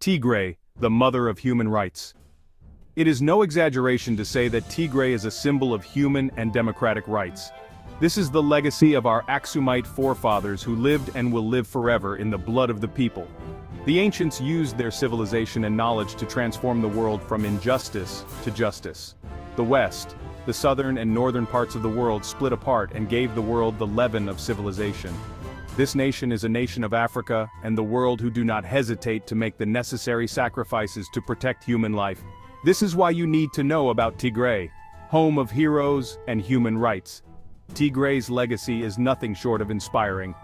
Tigray, the mother of human rights. It is no exaggeration to say that Tigray is a symbol of human and democratic rights. This is the legacy of our Aksumite forefathers who lived and will live forever in the blood of the people. The ancients used their civilization and knowledge to transform the world from injustice to justice. The West, the southern and northern parts of the world split apart and gave the world the leaven of civilization. This nation is a nation of Africa and the world who do not hesitate to make the necessary sacrifices to protect human life. This is why you need to know about Tigray, home of heroes and human rights. Tigray's legacy is nothing short of inspiring.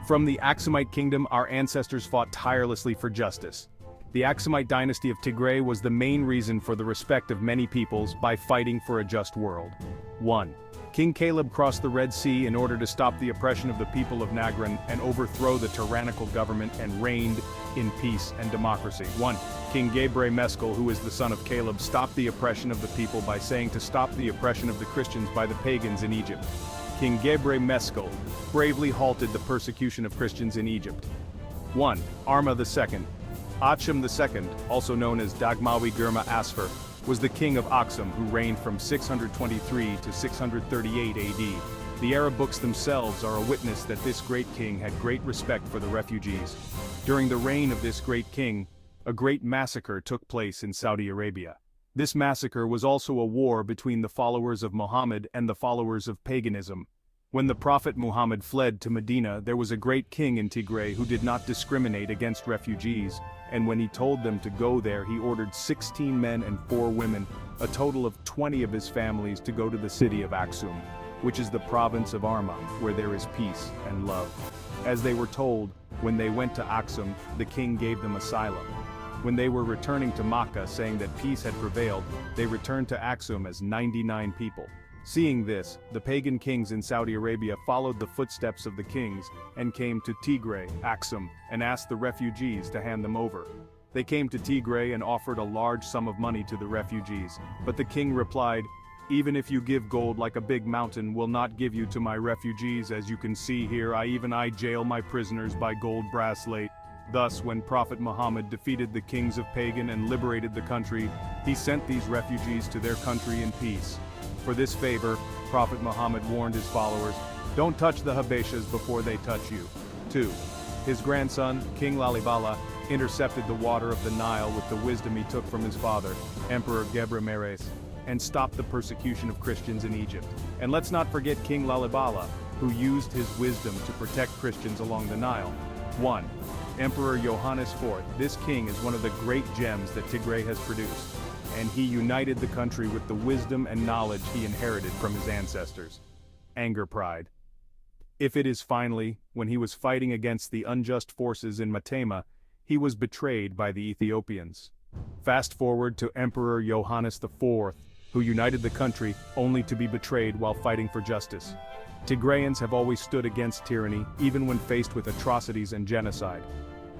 From the Aksumite kingdom, our ancestors fought tirelessly for justice. The Aksumite dynasty of Tigray was the main reason for the respect of many peoples by fighting for a just world. 1. King Caleb crossed the Red Sea in order to stop the oppression of the people of Nagran and overthrow the tyrannical government and reigned in peace and democracy. 1. King Gabriel Meskel, who is the son of Caleb, stopped the oppression of the people by saying to stop the oppression of the Christians by the pagans in Egypt. King Gabriel Meskel bravely halted the persecution of Christians in Egypt. 1. Arma II. Achim II, also known as Dagmawi Girma Asfer, was the king of Aksum who reigned from 623 to 638 AD. The Arab books themselves are a witness that this great king had great respect for the refugees. During the reign of this great king, a great massacre took place in Saudi Arabia. This massacre was also a war between the followers of Muhammad and the followers of paganism. When the Prophet Muhammad fled to Medina, there was a great king in Tigray who did not discriminate against refugees, and when he told them to go there, he ordered 16 men and 4 women, a total of 20 of his families, to go to the city of Aksum, which is the province of Arma, where there is peace and love. As they were told, when they went to Aksum, the king gave them asylum. When they were returning to Makkah saying that peace had prevailed, they returned to Aksum as 99 people. Seeing this, the pagan kings in Saudi Arabia followed the footsteps of the kings and came to Tigray, Aksum, and asked the refugees to hand them over. They came to Tigray and offered a large sum of money to the refugees, but the king replied, "Even if you give gold like a big mountain, will not give you to my refugees. As you can see here, I jail my prisoners by gold bracelet." Thus, when Prophet Muhammad defeated the kings of pagan and liberated the country, he sent these refugees to their country in peace. For this favor, Prophet Muhammad warned his followers, "Don't touch the Habeshas before they touch you." 2. His grandson, King Lalibala, intercepted the water of the Nile with the wisdom he took from his father, Emperor Gebre Meres, and stopped the persecution of Christians in Egypt. And let's not forget King Lalibala, who used his wisdom to protect Christians along the Nile. 1. Emperor Johannes IV. This king is one of the great gems that Tigray has produced, and he united the country with the wisdom and knowledge he inherited from his ancestors. Anger pride. If it is finally, when he was fighting against the unjust forces in Matema, he was betrayed by the Ethiopians. Fast forward to Emperor Johannes IV, who united the country only to be betrayed while fighting for justice. Tigrayans have always stood against tyranny, even when faced with atrocities and genocide.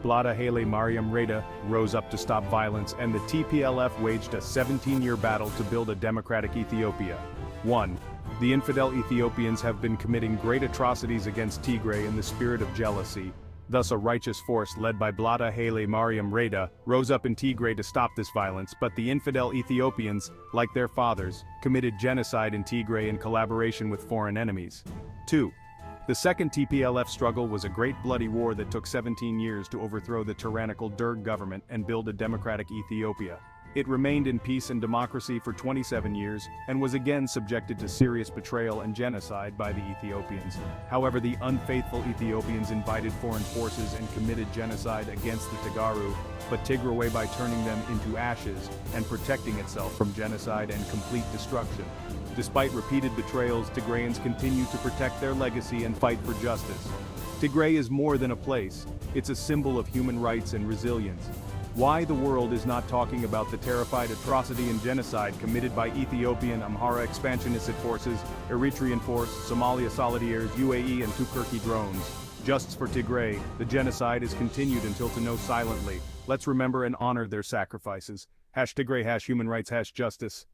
Blada Haile Mariam Reda rose up to stop violence, and the TPLF waged a 17-year battle to build a democratic Ethiopia. 1. The infidel Ethiopians have been committing great atrocities against Tigray in the spirit of jealousy. Thus a righteous force led by Blada Haile Mariam Reda rose up in Tigray to stop this violence, but the infidel Ethiopians, like their fathers, committed genocide in Tigray in collaboration with foreign enemies. 2. The second TPLF struggle was a great bloody war that took 17 years to overthrow the tyrannical Derg government and build a democratic Ethiopia. It remained in peace and democracy for 27 years, and was again subjected to serious betrayal and genocide by the Ethiopians. However, the unfaithful Ethiopians invited foreign forces and committed genocide against the Taqbiru, but Tigray by turning them into ashes and protecting itself from genocide and complete destruction. Despite repeated betrayals, Tigrayans continue to protect their legacy and fight for justice. Tigray is more than a place, it's a symbol of human rights and resilience. Why the world is not talking about the terrified atrocity and genocide committed by Ethiopian Amhara expansionist forces, Eritrean force, Somalia Solidaires, UAE and Turkey drones. Justice for Tigray, the genocide is continued until to know silently. Let's remember and honor their sacrifices. #Tigray, #human rights, #justice.